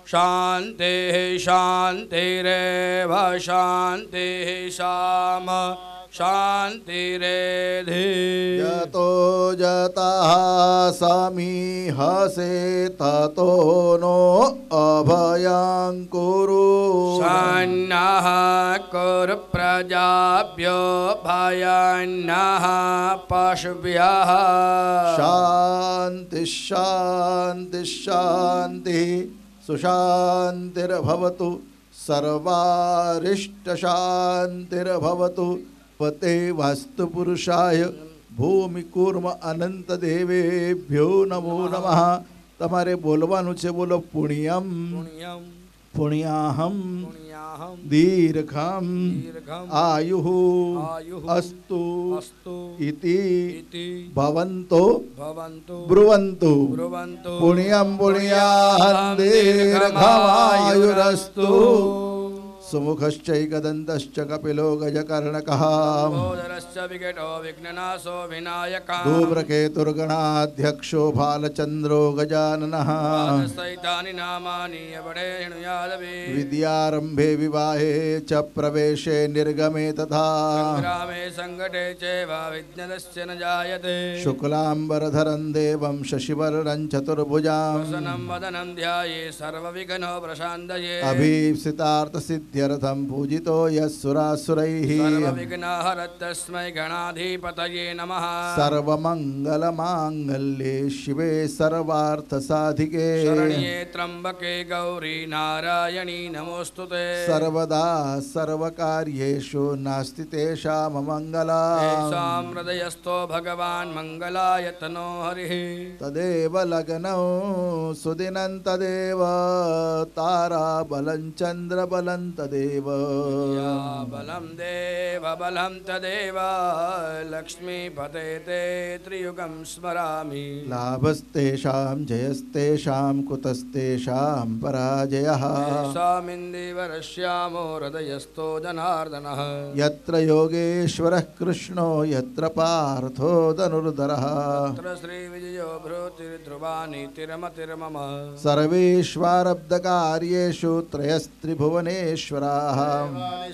शान्तिः शान्तिरेव शान्तिः साम शान्तिरेधि यतो जतः समीहसे ततो नो अभयं कुरु सन्नः कुरु प्रजाभ्यो भयन्नः पशुभ्यः शान्तिः शान्तिः शान्तिः सुशान्तिर्भवतु सर्वारिष्टशान्तिर्भवतु पते वास्तुपुरुषाय ભૂમિકૂર્મ અનંત દેવેભ્યો નમો નમઃ. તમારે બોલવાનું છે, બોલો પુણ્યમ પુણ્યાહમ દીર્ઘમ આયુઃ અસ્તુ ઇતિ ભવન્તો બ્રુવન્તુ પુણ્યમ પુણ્યાહં દીર્ઘમાયુરસ્તુ. સુમુખશ્ચૈકદંતશ્ચ કપિલો ગજકર્ણકઃ ધૂમ્રકેતુર્ગણાધ્યક્ષો ભાલચંદ્રો ગજાનનઃ. વિદ્યારંભે વિવાહે ચ પ્રવેશે નિર્ગમે તથા શુક્લાંબરધરં દેવં શશિવર્ણં ચતુર્ભુજાં અભીપ્સિતાર્થસિદ્ધ્યર્થં પૂજિતો યસ્સુરાસુરૈઃ. તસ્મૈ ગણાધિપતયે નમઃ. સર્વમંગલમાંગલ્યે શિવે સર્વાર્થસાધિકે શરણ્યે ત્રંબકે ગૌરી નારાયણી નમોસ્તુતે. સર્વદા સર્વકાર્યેષુ નાસ્તિ તેષામ મંગલા. તેષાં હૃદયસ્થો ભગવાન મંગલાય તનો હરિઃ. તદેવ લગ્નૌ સુદિनं તદેવ તારાબलं ચંદ્રબलं તદેવ બલમ દેવ બલમ તદેવ લક્ષ્મીપતે તે ત્રિયુગં સ્મરામિ. લાભસ્તેષાં જયસ્તેષાં કુતસ્તેષાં પરાજયઃ. તેષામિન્દિવરશ્યામો હૃદયસ્થો જનાર્દનઃ. યત્ર યોગેશ્વરઃ કૃષ્ણો યત્ર પાર્થો ધનુર્ધરઃ. તત્ર શ્રી વિજયો ભૃતિર્ધ્રુવા નીતિરમતિર્મમ. સર્વેષ્વારબ્ધકાર્યેષુ ત્રયસ્ત્રિભુવનેશ્વરાઃ.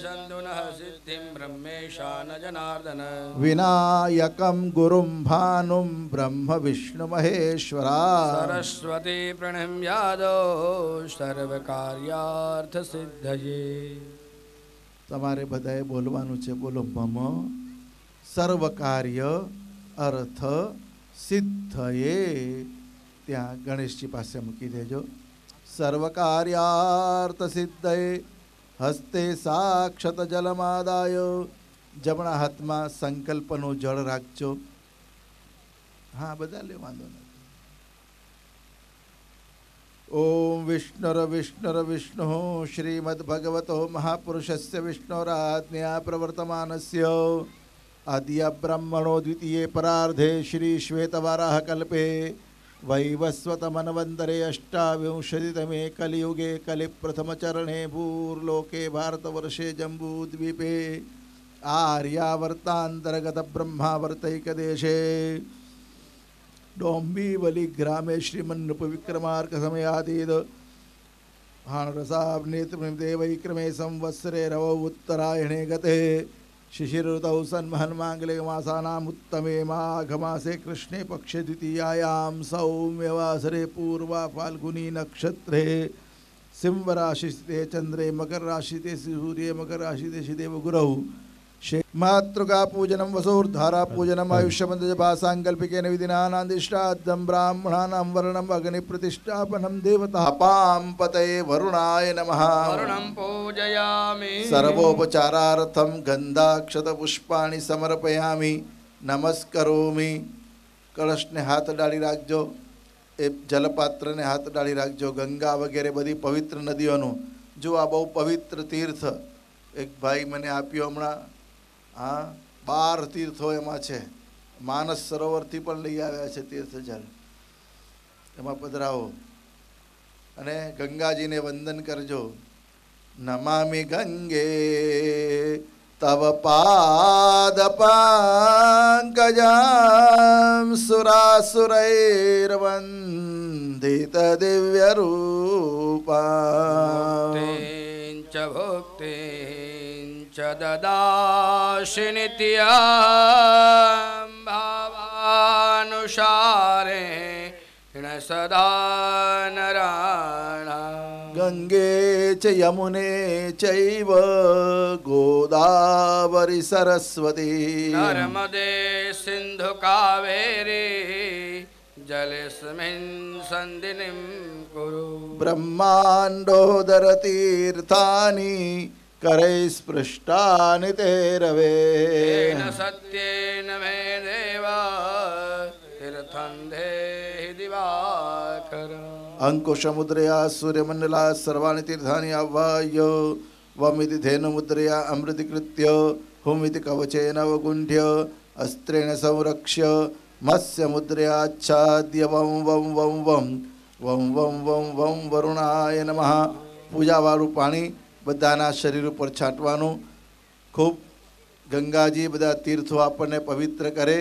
સન્ધુનઃ સિદ્ધિં બ્રહ્મેશાન જનાર્દન. વિનાયકં ગુરું ભાનું બ્રહ્મ વિષ્ણુ મહેશ્વરા. સરસ્વતી પ્રણમ્યાદો સર્વકાર્યાર્થ સિદ્ધયે. તમારે બધાએ બોલવાનું છે, બોલો મમ સર્વ કાર્ય અર્થ સિદ્ધયે. ત્યાં ગણેશજી પાસે મૂકી દેજો. સર્વ કાર્યાર્થ સિદ્ધયે હસ્તે સાક્ષત જલમાદાય. જમણા હાથમાં સંકલ્પનું જળ રાખજો. હા, બધા લે, વાંધો નથી. ઓમ વિષ્ણુર વિષ્ણુર વિષ્ણુ શ્રીમદ્ભગવતો મહાપુરુષસ્ય વિષ્ણોરાજ્ઞયા પ્રવર્તમાનસ્ય આદ્ય બ્રહ્મણો દ્વિતીયે પરાર્ધે શ્રી શ્વેતવારાહ કલ્પે વૈવસ્વતમન્વંતરે અષ્ટાવિંશતિતમે કલિયુગે કલિપ્રથમચરણે ભૂર્લોકે ભારતવર્ષે જંબૂદ્વીપે આર્યાવર્તાંતર્ગત બ્રહ્માવર્તૈકદેશે ડોંબીવલી ગ્રામે શ્રીમન્નૃપ વિક્રમાર્ક સમયાદીદ ભાણરસાભ્નેત્રમિદે વૈક્રમે સંવત્સરે રવૌ ઉત્તરાયણે ગતે શિશિરઋતૌ સન્મહન્માંગલે માસાનામ ઉત્તમે માઘમાસે કૃષ્ણે પક્ષે દ્વિતીયાયામ સૌમ્યવાસરે પૂર્વા ફાલ્ગુની નક્ષત્રે સિંહરાશિસ્તે ચંદ્રે મકર રાશિતે સૂર્ય મકર રાશિતે શિદેવ ગુરૌ માતૃકા પૂજનમ વસોર્ધારા પૂજનમ આયુષ્યમંતજપાસાંકલ્પિકેન વિધિનાનાદિષ્ટાદ્ધમ બ્રાહ્મણાનાં વર્ણમ અગ્નિ પ્રતિષ્ઠાપનમ દેવતાપાં પતયે વરુણાય નમઃ. વરુણં પૂજયામિ. સર્વોપચારાર્થમ ગંધાક્ષત પુષ્પાણિ સમર્પયામિ. નમસ્કરોમિ. કળશને હાથ ડાળી રાખજો. એ જલપાત્રને હાથ ડાળી રાખજો. ગંગા વગેરે બધી પવિત્ર નદીઓનું. જો આ બહુ પવિત્ર તીર્થ એક ભાઈ મને આપ્યો હમણાં. હા, 12 તીર્થો એમાં છે. માનસ સરોવરથી પણ લઈ આવ્યા છે તીર્થ જલ. એમાં પધરાવો અને ગંગાજીને વંદન કરજો. નમામિ ગંગે તવ પાદ પંકજમ સુરાસુરૈર્વંદિત દિવ્ય રૂપા भुक्तिं च ददासि नित्यं भावानुसारेण सदा नराणाम् गंगे च यमुने चैव गोदावरी सरस्वती नर्मदे सिन्धु कावेरी जलेऽस्मिन् सन्निधिं कुरु ब्रह्मांडोदर तीर्थानि करैस्पृष्टानि ते रवे तेन सत्येन मे देव तीर्थं देहि दिवाकर अंकुशमुद्रया सूर्यमंडला सर्वाणि तीर्थानि आह्वाय वमिति धेनुमुद्रया अमृतीकृत्य हुमिति कवचेन अवगुण्ठ्य अस्त्रेण संरक्ष्य मत्स्यमुद्रयाच्छाद्य वं वं वं वं वं वं वं वं वरुणाय नमः પૂજાવાળું પાણી બધાના શરીર ઉપર છાંટવાનું. ખૂબ ગંગાજી બધા તીર્થો આપણને પવિત્ર કરે.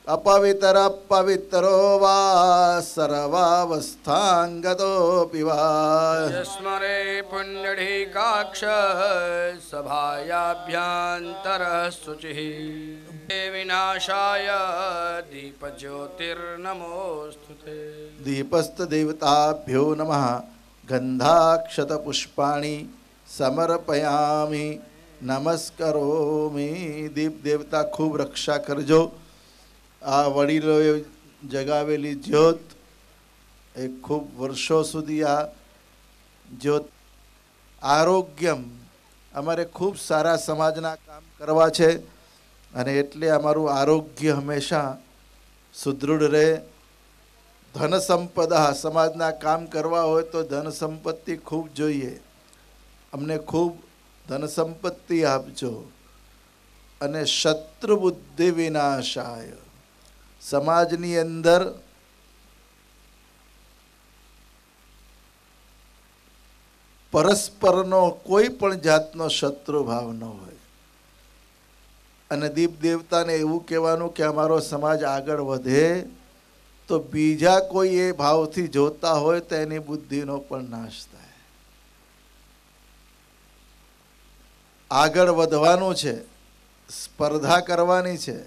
अपवित्र पवित्रो वा सर्वावस्थांगतो पिवा स्मरे पुण्यढीकाक्ष सभायाभ्यंतर शुचिः विनाशाय दीपज्योतिर्नमोस्तुते दीपस्त देवताभ्यो नमः गंधाक्षत पुष्पाणि समर्पयामि नमस्करोमि. दीप देवता खूब रक्षा करजो. આ વડીલોએ જગાવેલી જ્યોત એ ખૂબ વર્ષો સુધી આ જ્યોત આરોગ્યમ અમારે ખૂબ સારા સમાજના કામ કરવા છે અને એટલે અમારું આરોગ્ય હંમેશા સુદૃઢ રહે. ધન સંપદા સમાજના કામ કરવા હોય તો ધન સંપત્તિ ખૂબ જોઈએ. અમને ખૂબ ધન સંપત્તિ આપજો અને શત્રુ બુદ્ધિ વિનાશાય સમાજની અંદર પરસ્પરનો કોઈ પણ જાતનો શત્રુ ભાવ ન હોય. અને દીપ દેવતાને એવું કહેવાનું કે અમારો સમાજ આગળ વધે તો બીજા કોઈ એ ભાવથી જોતા હોય તો એની બુદ્ધિનો પણ નાશ થાય. આગળ વધવાનું છે, સ્પર્ધા કરવાની છે,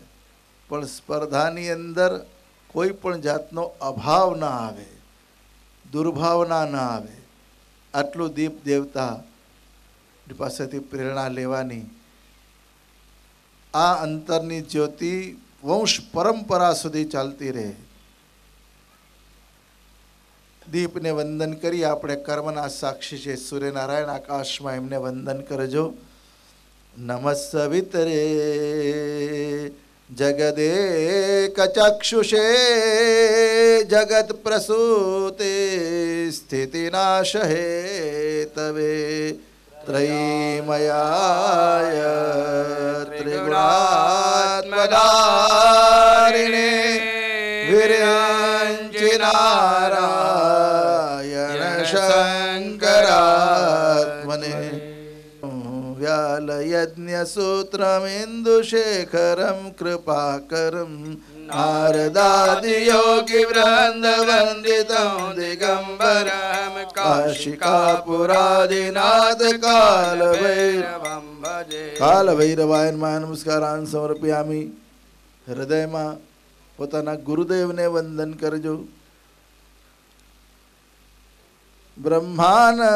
પણ સ્પર્ધાની અંદર કોઈ પણ જાતનો અભાવ ના આવે, દુર્ભાવના ના આવે. આટલું દીપ દેવતા પાસેથી પ્રેરણા લેવાની. આ અંતરની જ્યોતિ વંશ પરંપરા સુધી ચાલતી રહે. દીપને વંદન કરી આપણે કર્મના સાક્ષી છે સૂર્યનારાયણ આકાશમાં એમને વંદન કરજો. નમસ્સવિતરે जगदेक चक्षुषे जगत प्रसूते स्थितिनाश हेतवे त्रयीमयाय त्रिगुणात्मदारिणे वीर्याञ्जनारायण शङ्करात्मने व्यालयज्ञसूत्रमिन्दुशेखरं कृपाकरं नारदादियोगिवृन्दवन्दितं दिगम्बरं काशिकापुरादिनाथ कालभैरवं भजे. कालभैरवाय नमः नमस्कारान् समर्पयामि. हृदयમાં પોતાના ગુરુદેવને વંદન કરજો. ब्रह्मानंदं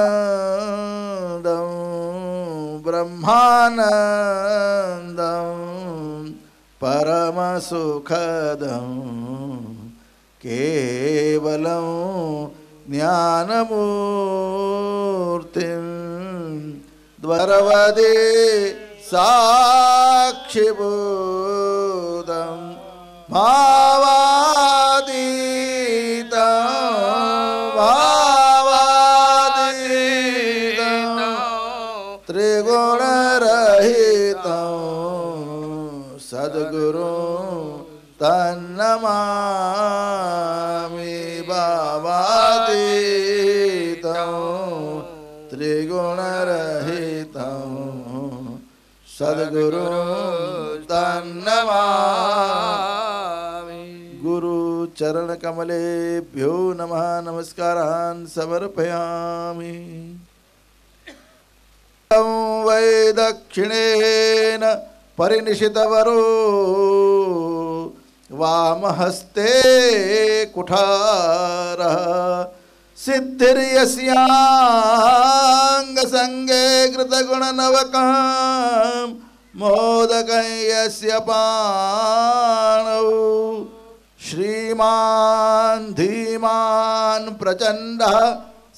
ब्रह्मानंदं परमसुखदं केवलं ज्ञानमूर्तिं द्वारवदे साक्षिभूतं भावातीतं त्रिगुणरहितं सद्गुरुं तन्नमामि. भावातीतं त्रिगुणरहितं सद्गुरुं तन्नमामि. गुरु चरण कमलेभ्यो नमः नमस्कारान् समर्पयामि. वै दक्षिणेन परिनिशितवरो वामहस्ते कुठारः सिद्धिर्यस्याङ्गसङ्गे कृतगुणनवकं मोदकं यस्य पाणौ श्रीमान् धीमान् प्रचण्डः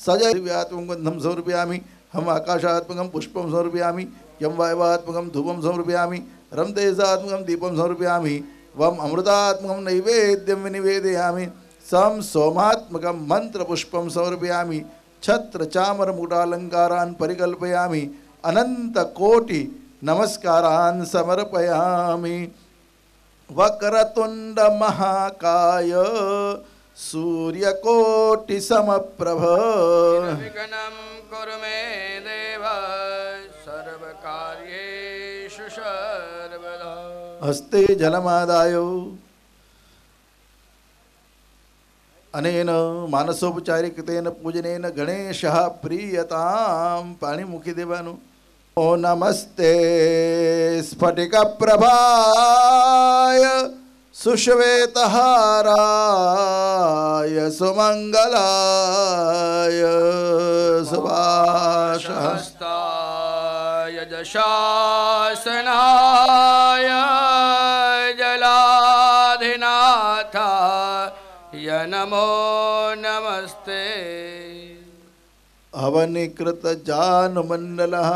सजव्यात्मकं गन्धं समर्पयामि हम आकाशात्मकं पुष्पं समर्पयामि यं वायवात्मकं धूपं समर्पयामि रं तेजात्मकं दीपं समर्पयामि वम अमृतात्मकं नैवेद्यं विनिवेदयामि सं सोमात्मकं मंत्रपुष्पं समर्पयामि छत्र चामर मुकुटालंकारान् परिकल्पयामि अनंतकोटि नमस्कारान् समर्पयामि वक्रतुंड महाकाय सूर्यकोटि समप्रभ विघ्नं कुरु मे देव सर्वकार्येषु सर्वदा हस्ते जलमादाय अनेन मानसोपचारिकतेन पूजनेन गणेशः प्रीयतां पाणिमुखी देवानु ओ नमस्ते स्फटिकप्रभाय सुश्वेतहाराय सुमङ्गलाय सुभाषहस्ताय यशासनाय जलाधिनाथाय नमो नमस्ते अवनिकृत जानुमण्डलः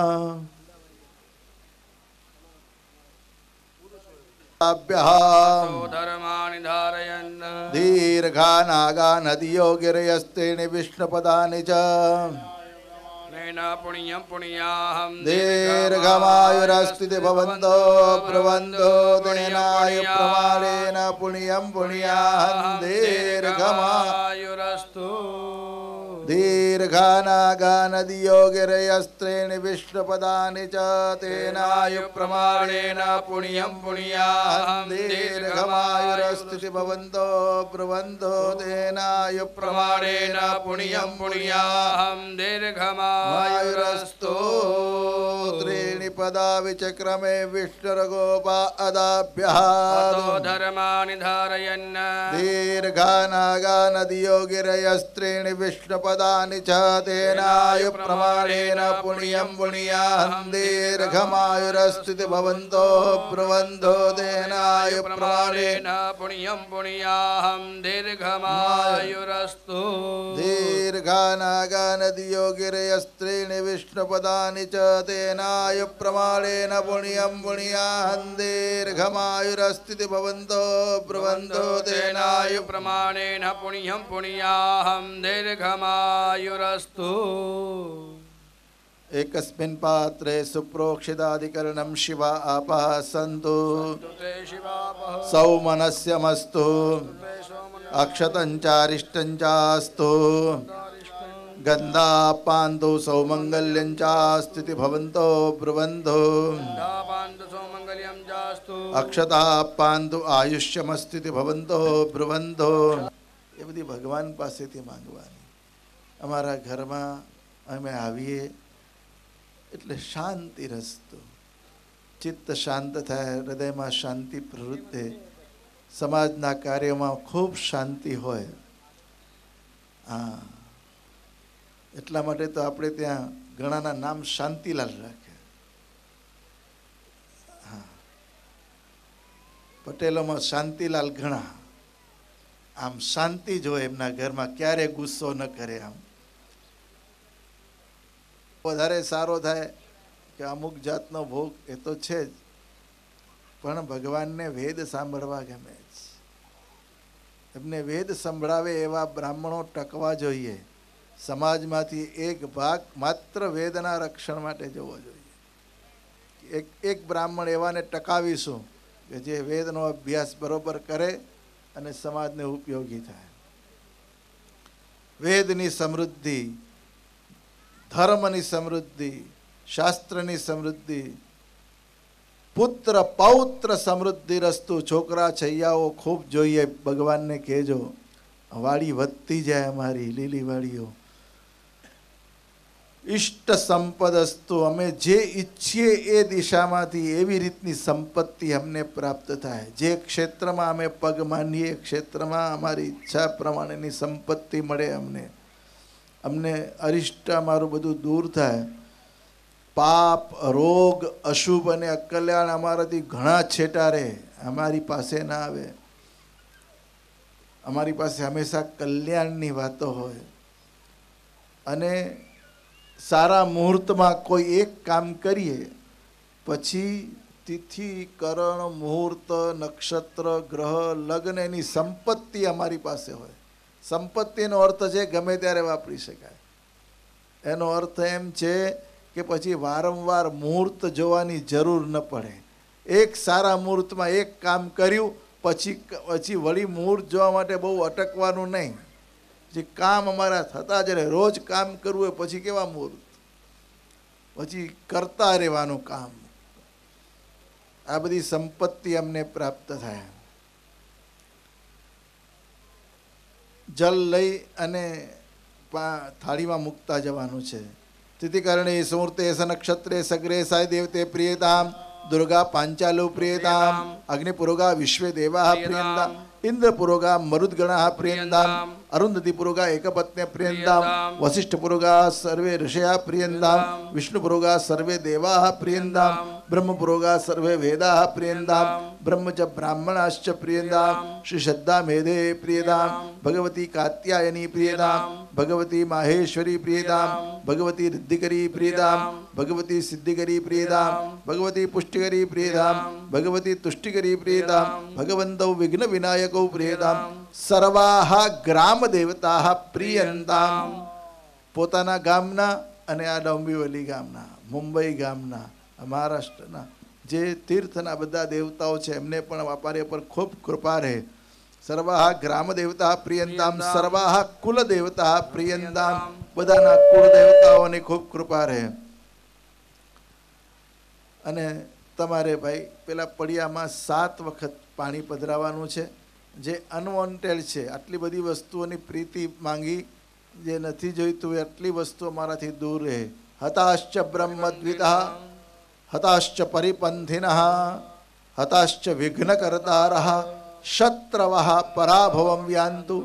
धर्माणि धारयन् दीर्घानागानदियो गिरयस्तेन विष्णुपदानि च नैन पुण्यं पुण्याहं दीर्घमायुरस्ति भवन्तो ब्रुवन्तो तेनायु प्रमाणेन पुण्यं पुण्याहं दीर्घमायुरस्तु दीर्घानागानदियो गिरयस्त्रीणि विष्णुपदानि च तेनायु प्रमाणेन पुण्यं पुण्याहं दीर्घमायुरस्ति भवन्तो ब्रुवन्तो तेनायु प्रमाणेन पुण्यं पुण्याहं दीर्घमायुरस्तु त्रीणि पदा विचक्रमे विष्णुरगोपा अदाभ्यः धर्माणि धारयन् दीर्घानागानदियो गिरयस्त्रीणि विष्णुपदानि च तेनायु प्रमाणेन पुण्यं पुण्याहं दीर्घमायुरस्ति भवन्तो ब्रुवन्तो तेनायु प्रमाणेन पुण्यं पुण्याहं दीर्घमायुरस्तु दीर्घानागानदियो गिरयस्त्रीणि विष्णुपदानि च तेनायु प्रमाणेन पुण्यं पुण्याहं दीर्घमायुरस्ति भवन्तो ब्रुवन्तो तेनायु प्रमाणेन पुण्यं पुण्याहं दीर्घमायुरस्तु एकस्मिन् पात्रे सुप्रोक्षिताधिकरणं शिवा आपः सन्तु सौमनस्यमस्तु अक्षतञ्चारिष्टञ्चास्तु गन्धापान्तु सौमङ्गल्यञ्चास्ति भवन्तो ब्रुवन्तो अक्षतापान्तु आयुष्यमस्ति भवन्तो ब्रुवन्तो એ બધી ભગવાન પાસેથી માંગવાની. અમારા ઘરમાં અમે આવીએ એટલે શાંતિ રસ્તો, ચિત્ત શાંત થાય, હૃદયમાં શાંતિ પ્રવૃત્તિ, સમાજના કાર્યમાં ખૂબ શાંતિ હોય. હા, એટલા માટે તો આપણે ત્યાં ઘણાના નામ શાંતિલાલ રાખે. હા, પટેલોમાં શાંતિલાલ ઘણા. આમ શાંતિ જ હોય એમના ઘરમાં, ક્યારે ગુસ્સો ન કરે. આમ વધારે સારો થાય કે અમુક જાતનો ભોગ એ તો છે જ, પણ ભગવાનને વેદ સાંભળવા ગમે છે. એમને વેદ સંભળાવે એવા બ્રાહ્મણો ટકવા જોઈએ. સમાજમાંથી એક ભાગ માત્ર વેદના રક્ષણ માટે જવો જોઈએ. એક બ્રાહ્મણ એવાને ટકાવીશું કે જે વેદનો અભ્યાસ બરોબર કરે અને સમાજને ઉપયોગી થાય. વેદની સમૃદ્ધિ, ધર્મની સમૃદ્ધિ, શાસ્ત્રની સમૃદ્ધિ, પુત્ર પૌત્ર સમૃદ્ધિ રસ્તુ. છોકરા છૈયાઓ ખૂબ જોઈએ. ભગવાનને કહેજો વાડી વધતી જાય, અમારી લીલી વાડીઓ. ઇષ્ટ સંપદસ્તુ, અમે જે ઈચ્છીએ એ દિશામાંથી એવી રીતની સંપત્તિ અમને પ્રાપ્ત થાય. જે ક્ષેત્રમાં અમે પગ માંડીએ એ ક્ષેત્રમાં અમારી ઈચ્છા પ્રમાણેની સંપત્તિ મળે. અમને અરિષ્ટ અમારું બધું દૂર થાય. પાપ, રોગ, અશુભ અને અકલ્યાણ અમારાથી ઘણા છેટા રહે, અમારી પાસે ના આવે. અમારી પાસે હંમેશા કલ્યાણની વાતો હોય. અને સારા મુહૂર્તમાં કોઈ એક કામ કરીએ પછી તિથિ, કરણ, મુહૂર્ત, નક્ષત્ર, ગ્રહ, લગ્ન એની સંપત્તિ અમારી પાસે હોય. સંપત્તિનો અર્થ છે ગમે ત્યારે વાપરી શકાય. એનો અર્થ એમ છે કે પછી વારંવાર મુહૂર્ત જોવાની જરૂર ન પડે. એક સારા મુહૂર્તમાં એક કામ કર્યું પછી વળી મુહૂર્ત જોવા માટે બહુ અટકવાનું નહીં. જે કામ અમારા થતા જ રહે. રોજ કામ કરવું હોય પછી કેવા મુહૂર્ત, પછી કરતા રહેવાનું કામ. આ બધી સંપત્તિ અમને પ્રાપ્ત થાય. જલ લઈ અને થાળીમાં મૂકતા જવાનું છે. તિથિ કરણે સુમૂર્તે સનક્ષત્રે સગ્રે સાય દેવતે પ્રિયતામ દુર્ગા પાંચાલો પ્રિયતામ અગ્નિ પુરોગા વિશ્વે દેવા પ્રિયંતામ ઇન્દ્ર પુરોગા મરુદ્ગણા પ્રિયંતામ અરુંધતિ પુરોગા એકપત્ન્ય પ્રિયંતામ વસિષ્ઠ પુરોગા સર્વે ઋષયા પ્રિયંતામ વિષ્ણુ પુરોગા સર્વે દેવા પ્રિયંતામ બ્રહ્મ પુરોગા સર્વે વેદા પ્રિયંતામ બ્રહ્મચ બ્રાહ્મણાશ્ચ પ્રિયંતામ શ્રી શ્રદ્ધા મેધે પ્રિયતામ ભગવતી કાત્યાયની પ્રિયતામ ભગવતી માહેશ્વરી પ્રિયતામ ભગવતી રિદ્ધિકરી પ્રિયતામ ભગવતી સિદ્ધિકરી પ્રિયતામ ભગવતી પુષ્ટિકરી પ્રિયતામ ભગવતી તુષ્ટિકરી પ્રિયતામ ભગવંતૌ વિઘ્ન વિનાયકૌ પ્રિયતામ સર્વાહ ગ્રામ દેવતા પ્રિયંતામ. પોતાના ગામના અને આ ડોંબિવલી ગામના, મુંબઈ ગામના, મહારાષ્ટ્રના જે તીર્થના બધા દેવતાઓ છે એમને પણ અમારી પર ખૂબ કૃપા રહે. સર્વાહ ગ્રામ દેવતા પ્રિયંતામ સર્વાહ કુલ દેવતા પ્રિયંતામ. બધાના કુળ દેવતાઓની ખૂબ કૃપા રહે. અને તમારે ભાઈ પેલા પડિયામાં 7 વખત પાણી પધરાવવાનું છે. જે અનવોન્ટેડ છે, આટલી બધી વસ્તુઓની પ્રીતિ માંગી, જે નથી જોઈતું એટલી વસ્તુ અમારાથી દૂર રહે. હતાશ્ચ બ્રહ્મદ્વિતઃ હતાશ્ચ પરિપંથિનઃ હતાશ્ચ વિઘ્નકર્તારઃ શત્રવઃ પરાભવમ યાન્તુ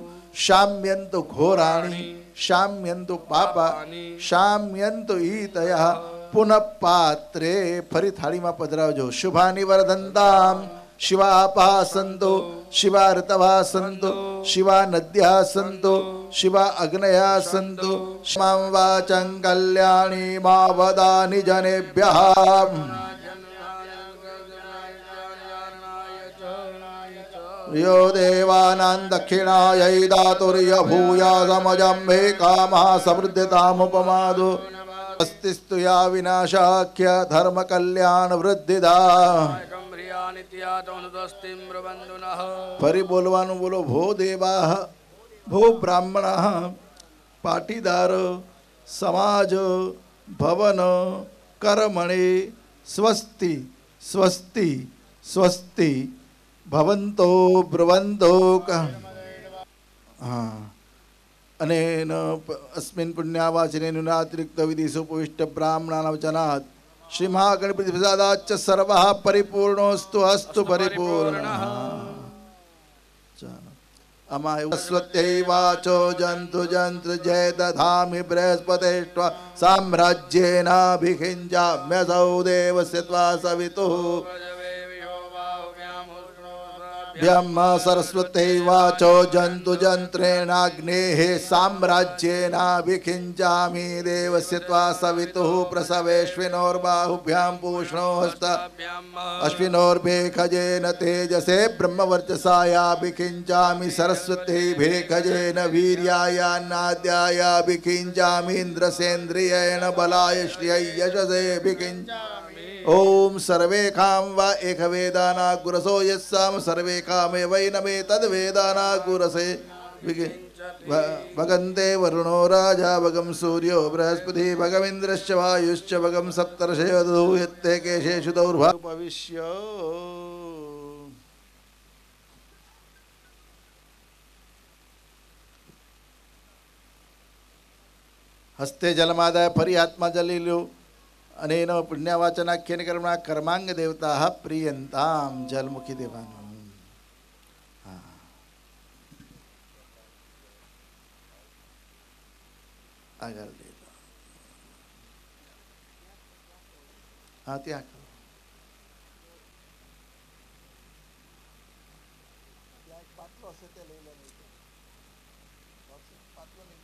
શામ્યન્તુ ઘોરાણી શામ્યન્તુ પાપા શામ્યન્તુ ઈતયઃ પુનઃ પાત્રે. ફરી થાળીમાં પધરાવજો. શુભાની વર્ધંતામ શિવાપા સંતો શિવા ઋતવા સંતો શિવા નદ્યા સંતો શિવા અગ્નયા સંતો શ્મામ વાચં કલ્યાણી મા વદાનિ જનેભ્યઃ. યો દેવાનાં દક્ષિણાય દાતુર્ય ભૂયા સમજંભે કામઃ સમૃદ્ધતામુપમાદો અસ્તિસ્તુ યા વિનાશાખ્ય ધર્મ કલ્યાણ વૃદ્ધિદા. ફરી બોલવાનું. બોલો. ભો દેવા ભો બ્રાહ્મણ પાટીદાર સમાજ ભવન કર્મણે સ્વસ્તિ સ્વસ્તિ સ્વસ્તિ ભવંતો બ્રુવંતો. હા. અને અસ્મિન પુણ્યાવાચને નુનાતિરિક્ત વિધિષુ પુષ્ટ બ્રાહ્મણાનાં વચનાत् શ્રી મહાગણપતિ પ્રસાદાચ્ચ સર્વઃ પરિપૂર્ણોસ્તુ અસ્તુ પરિપૂર્ણ. અમાય સ્વત્યૈ વાચો જંતુ જંત્ર જય દધામિ બૃહસ્પતિષ્ઠ સામ્રાજ્યેનાભિષિંચામ્યસૌ દેવસ્ય ત્વા સવિતુઃ બ્રહ્મ સરસ્વતી વાચો જંતુ જંત્રેણાગ્નેઃ સામ્રાજ્યેનાભિષિંચામિ દેવસ્ય ત્વા સવિતુઃ પ્રસવેશ્વિનોર્બાહુભ્યાં પૂષ્ણો હસ્ત અશ્વિનોર્ભેખજેન તેજસે બ્રહ્મવર્ચસાયાભિષિંચામિ સરસ્વતી ભેખજેન વીર્યાયાન્નાદ્યાયાભિષિંચામિ ઇન્દ્રસેન્દ્રિયેણ બલાય શ્રિય યશસેભિષિંચામિ. ઓમ સર્વે કામ વા એક વેદાના ગુરસો યસ્સામ સર્વે કામે વૈનમે તદ વેદાના ગુરસે ભગંતે વરુણો રાજા ભગમ સૂર્યો બૃહસ્પતિ ભગમિન્દ્રશ્ચ વાયુશ્ચ ભગમ સપ્તર્ષયો દૂયતે કેશેષુ દૌર્ભા ભવિષ્ય. हस्ते जलमादाय फरी हाथमा जली लो अनेन पुण्यवाचनाख्येन कर्मणा कर्मांग देवताः प्रियंताम जलमुखी देवानो આગળ લીધો હા ત્યાં કરો પાત્રો હશે તે લઈ લે પાત્રો નહીં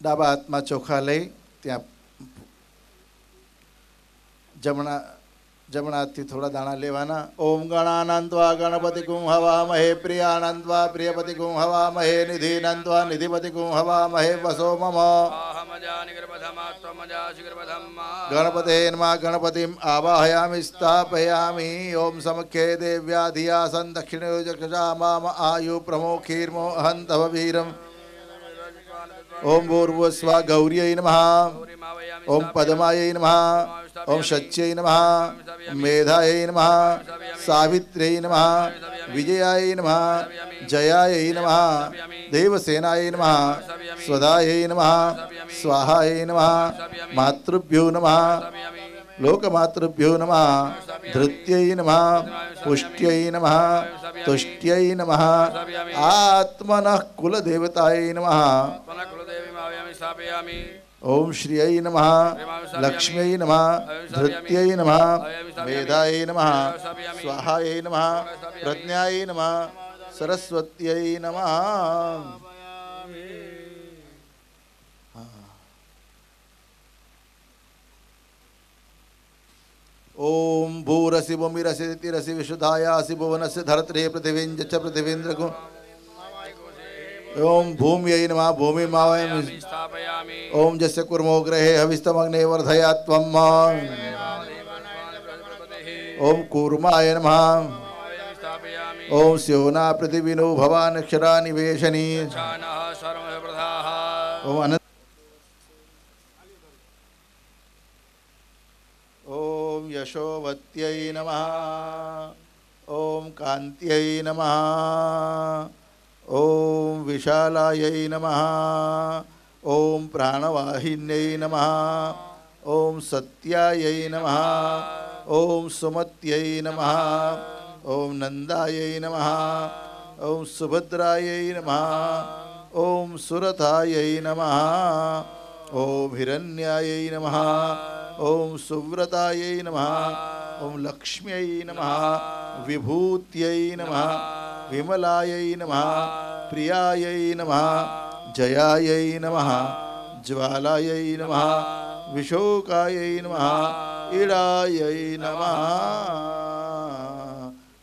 ડાબા હાથમાં ચોખા લઈ ત્યાં जमणा हाथी थोड़ा दाना लेवाना। ओम गणानंत्वा गणपति गुं हवामहे प्रियानंत्वा प्रियपति गुं हवामहे निधिनंत्वा निधिपति गुं हवामहे वसो मम गणपते नमः गणपतिम् आवाहयामि स्थापयामि। ओम समख्ये देव्या धिया सन् दक्षिणयोजक्षसा माम आयु प्रमोखीर्मो अहन्तव वीरम्। ओम भूर्भुवस्वा गौर्यै नमः। ओम पद्मायै नमः। ओम शच्यै नमः। मेधायै नमः। सावित्र्यै नमः। विजयायै नमः। जयायै नमः। देवसेनायै नमः। स्वधायै नमः। स्वाहायै नमः। मातृभ्यो नमः। लोकमातृभ्यो नमः। धृत्यै नमः। पुष्ट्यै नमः। तुष्ट्यै नमः। आत्मनः कुलदेवतायै नमः। ओम श्रियै नमः। लक्ष्म्यै नमः। धृत्यै नमः। मेधायै नमः। स्वाहायै नमः। प्रज्ञायै नमः। सरस्वत्यै नमः। ओम भूरसि भूमिरसि तिरसि विशुद्धायासि भुवनस्य धरत्रे पृथिवीं च पृथिवीन्द्रको। ओम भूम्यै नमः। भूमिमावयामि स्थापयामि। ओम जस्य कुर्मो ग्रहे हविस्तमग्ने वर्धया त्वम्। ओम कूर्माय नमः। ओम स्योना पृथिवीनो भवानक्षरा निवेशनी। ओम ओम यशोवत्यै नमः। ओम कान्त्यै नमः। ओम विशालायै नमः। ओम प्राणवाहिन्यै नमः। ओम सत्यायै नमः। ओम सुमत्यै नमः। ओम नंदायै नमः। ओम सुभद्रायै नमः। ओम सुरथायै नमः। ओम हिरण्यायै नमः। ओम सुव्रतायै नमः। ओम लक्ष्म्यै नमः। विभूत्यै नमः। विमलायै नमः। प्रियायै नमः। जयायै नमः। ज्वालायै नमः। विशोकायै नमः। इडायै नमः।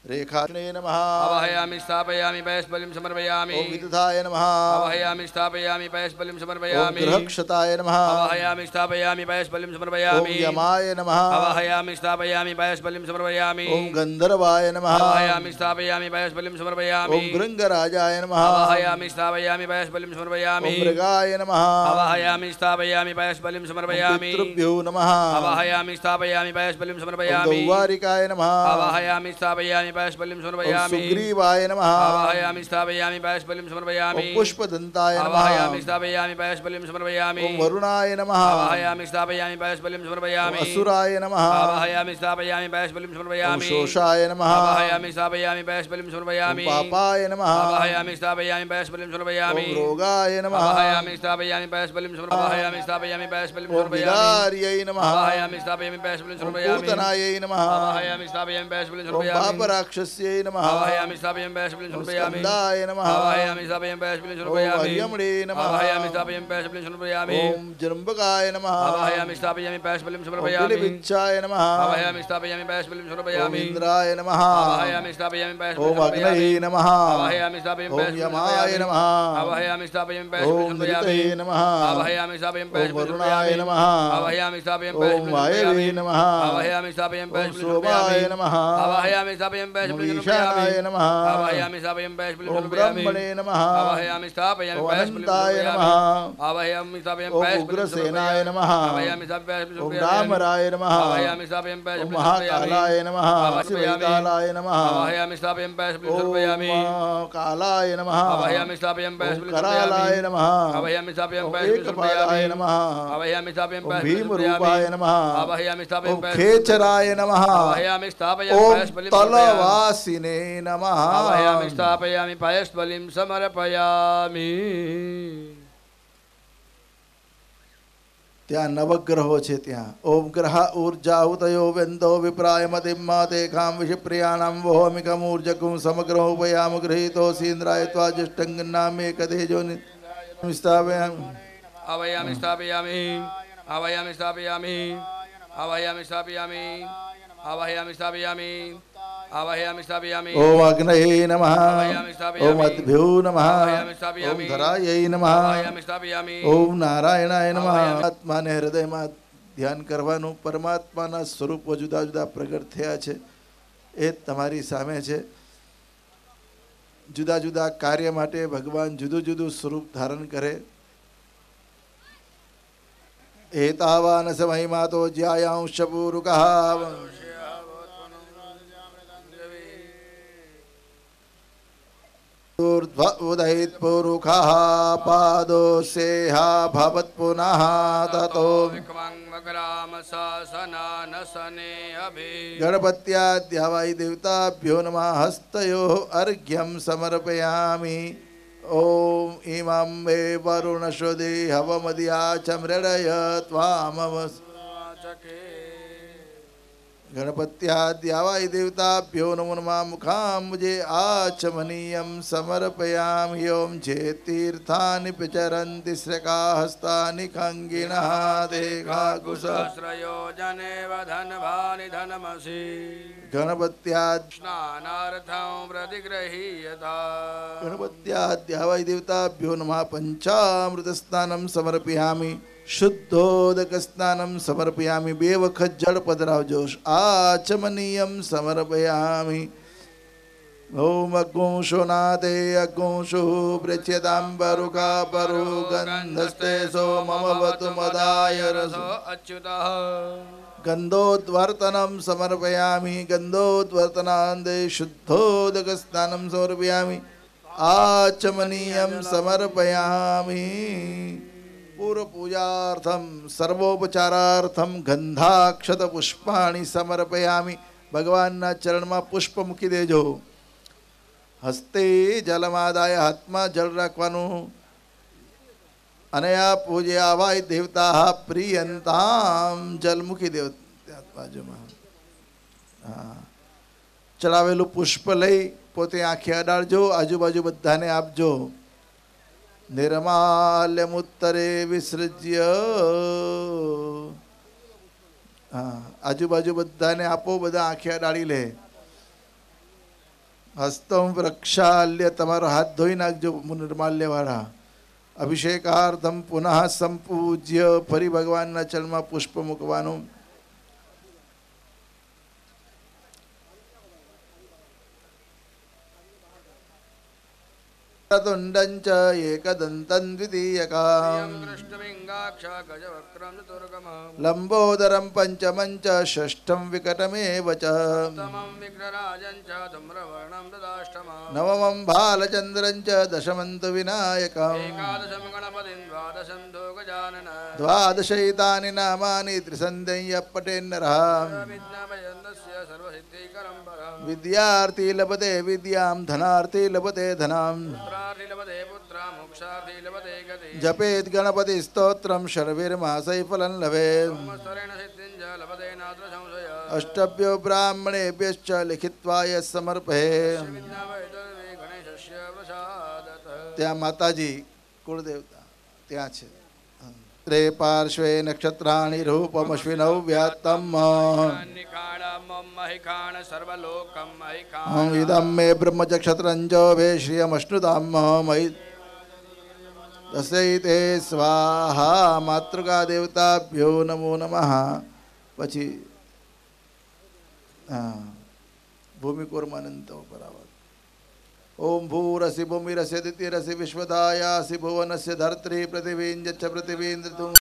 रेखाग्ने नमः। आवाहयामि स्थापयामि पयस्बलिं समर्पयामि। ओम विदधाय नमः। आवाहयामि स्थापयामि पयस्बलिं समर्पयामि। ओम गृहक्षताय नमः। आवाहयामि स्थापयामि पयस्बलिं समर्पयामि। ओम यमाय नमः। आवाहयामि स्थापयामि पयस्बलिं समर्पयामि। ओम गंधर्वाय नमः। आवाहयामि स्थापयामि पयस्बलिं समर्पयामि। ओम भृंगराजाय नमः। आवाहयामि स्थापयामि पयस्बलिं समर्पयामि। ओम मृगाय नमः। आवाहयामि स्थापयामि पयस्बलिं समर्पयामि। पितृभ्यो नमः। आवाहयामि स्थापयामि पयस्बलिं समर्पयामि। गौवारिकाय नमः। आवाहयामि स्थापयामि पयस्बलिं समर्पयामि। सुग्रीवाय नमः। आवाहयामि स्थापयामि पयस्बलिं समर्पयामि। पुष्पदन्ताय नमः। आवाहयामि स्थापयामि पयस्बलिं समर्पयामि। ओम वरुणाय नमः। आवाहयामि स्थापयामि पयस्बलिं समर्पयामि। असुराय नमः। आवाहयामि स्थापयामि पयस्बलिं समर्पयामि। शोषाय नमः। आवाहयामि स्थापयामि पयस्बलिं समर्पयामि। पापाय नमः। आवाहयामि स्थापयामि पयस्बलिं समर्पयामि। रोगाय नमः। आवाहयामि स्थापयामि पयस्बलिं समर्पयामि। आवाहयामि स्थापयामि पयस्बलिं समर्पयामि। विदार्यै नमः। आवाहयामि स्थापयामि पयस्बलिं समर्पयामि। पूतनायै नमः। आवाहयामि स्थापयामि पयस्बलिं समर्पयामि। पापराक्षस्यै नमः। आवाहयामि स्थापयामि पयस्बलिं समर्पयामि। स्कन्दाय नमः। आवाहयामि स्थापयामि पयस्बलिं समर्पयामि। हरियम्णे नमः। आवाहयामि स्थापयामि पयस्बलिं समर्पयामि। ओम जृम्बकाय नमः। आवाहयामि स्थापयामि पयस्बलिं समर्पयामि। बिलिबिच्छाय नमः। आवाहयामि स्थापयामि पयस्बलिं समर्पयामि। इंद्राय नमः। आवाहयामि स्थापयामि पयस्बलिं ओम अग्नये नमः। आवाहयामि स्थापयामि ओम पयस्बलिं यमाय नमः। आवाहयामि स्थापयामि पयस्बलिं ओम समर्पयामि। निरतये नमः। आवाहयामि स्थापयामि ओम पयस्बलिं वरुणाय समर्पयामि। नमः। आवाहयामि स्थापयामि ओम पयस्बलिं वायवे समर्पयामि। नमः। आवाहयामि स्थापयामि ओम पयस्बलिं सोमाय समर्पयामि। नमः। आवाहयामि स्थापयामि ईशानाय नमः आवाहयामि स्थापयामि पायस्फुलिं ओम समर्पयामि ब्रह्मणे नमः आवाहयामि स्थापयामि ओम पायस्फुलिं अनंताय समर्पयामि नमः आवाहयामि स्थापयामि ओम पायस्फुलिं उग्रसेनाय नमः आवाहयामि स्थापयामि ओम रामराय नमः आवाहयामि स्थापयामि ओम पायस्फुलिं महाकालाय नमः शिवैतालाय नमः आवाहयामि स्थापयामि पायस्फुलिं समर्पयामि ओम कालाय नमः आवाहयामि स्थापयामि ओम पायस्फुलिं करालाय समर्पयामि नमः आवाहयामि स्थापयामि ओम पायस्फुलिं एकपादाय समर्पयामि नमः आवाहयामि स्थापयामि ओम पायस्फुलिं भीमरूपाय समर्पयामि नमः आवाहयामि स्थापयामि ओम पायस्फुलिं खेचराय नमः आवाहयामि स्थापयामि ओम पायस्फुलिं समर्पयामि तलवासिने नमः आवाहयामि स्थापयामि पायस्फुलिं समर्पयामि ત્યાં નવગ્રહો છે ત્યાં ઓમ ગ્રહ ઊર્જા ઉતયો વેંદો વિપ્રાય મતિમ્મા તેખામ વિષપ્રિયાણામ વહોમિકમૂર્જકું સમગ્રહો ઉપયામ ગૃહીતો સીન્દ્રાય ત્વાજષ્ટંગનામે કદેજો નિસ્તાવયામિ आवाहयामि स्थापयामि आवाहयामि स्थापयामि आवाहयामि स्थापयामि आवाहयामि स्थापयामि आवाहयामि स्थापयामि ओम अग्नये नमः आवाहयामि स्थापयामि ओम अद्भ्यो नमः आवाहयामि ओम स्थापयामि धरायै नमः आवाहयामि स्थापयामि ओम नारायणाय नमः आवाहयामि આત્માને હૃદયમાં ધ્યાન કરવાનું પરમાત્માના સ્વરૂપો જુદા જુદા પ્રગટ થયા છે એ તમારી સામે છે જુદા જુદા કાર્ય માટે ભગવાન જુદું જુદું સ્વરૂપ ધારણ કરે एतावान समहिमा तो ज्यायांश पूरुकः उदयित पूरुकः पादो सेहा भवत् पुनः ततो गणपत्याद्यावाय देवताभ्यो नमः हस्तयोः अर्घ्यं समर्पयामि ओम इमां मे वरुणश्वदे हवमदिया च मृडय त्वामवस गणपत्याद्यावाय देवताभ्यो नमो नमः मुखाम्बुजे आचमनीयं समर्पयामि ओम चेतीर्थानि प्रचरन्ति श्रकाहस्तानि खङ्गिनः देहाकुशश्रयो जनेव धनभानि धनमसि गणपत्याद् स्नानार्थं प्रतिगृह्यता गणपत्याद्यावाय देवताभ्यो नमः पंचामृतस्नानं समर्पयामि शुद्धोदक स्नानं समर्पयामि बे वखत जल पधरावजो आचमनीयं समर्पयामि ओम अगुंशो नादे अगुंशु पृच्छ्यताम्बरुका परो गन्धस्ते सो मम वतु मदाय रसो अच्युतः गन्धोद्वर्तनं समर्पयामि गन्धोद्वर्तनान्दे शुद्धोदक स्नानं समर्पयामि आचमनीयं समर्पयामि पूर्व पूजार्थम सर्वोपचारार्थम गंधाक्षत पुष्पाणि समर्पयामि भगवानना चरणમાં પુષ્પ મૂકી દેજો હસ્તે જલમાદાય હાથમાં જળ રાખવાનું અને આ પૂજ્યાવાય દેવતા પ્રિયંતામ જલ મૂકી દેવ ત્યાં બાજુમાં હા ચડાવેલું પુષ્પ લઈ પોતે આંખે અડાડજો આજુબાજુ બધાને આપજો निर्माल्यमुत्तरे विसृज्य आजूबाजू बधाने आपो बधा आंखे अडाड़ी ले हस्तम प्रक्षाल्य तमारो हाथ धोई नाखजो निर्माल्य वाला अभिषेकार्थम पुनः संपूज्य फरी भगवान चरण में पुष्प मूकवानुं तुंडंच एकदंतं द्वितीयकम् लंबोदरं पंचमं च षष्ठं विकटमेव च नवमं बालचन्द्रं च दशमं तु विनायकम् द्वादशैतानि नामानि त्रिसन्ध्यं पठेन्नरः विद्यार्थी लभते विद्यां धनार्थी लभते धनां जपेत गणपति स्तोत्रम शर्विर्मासै फलं लभेत् अष्टभ्यो ब्राह्मणेभ्यश्च लिखित्वा यः समर्पयेत् त्या माताजी कुलदेवता त्या छे त्रे पार्श्वे नक्षत्राणि रूपमश्विनौ व्यात्तम् इदं मे ब्रह्मचक्षत्रञ्जो वे श्रियमश्नुतां मयि तस्यैते स्वाहा मातृका देवताभ्यो नमो नमः पछी ભૂમિકોર્માનંતો પરાવત. ઓમ ભૂરસી ભૂમિરસ્ય દિતિરસી વિશ્વદાયાસી ભુવનસ્ય ધર્ત્રી પૃથિવીંજચ્છ પૃથિવીન્દ્ર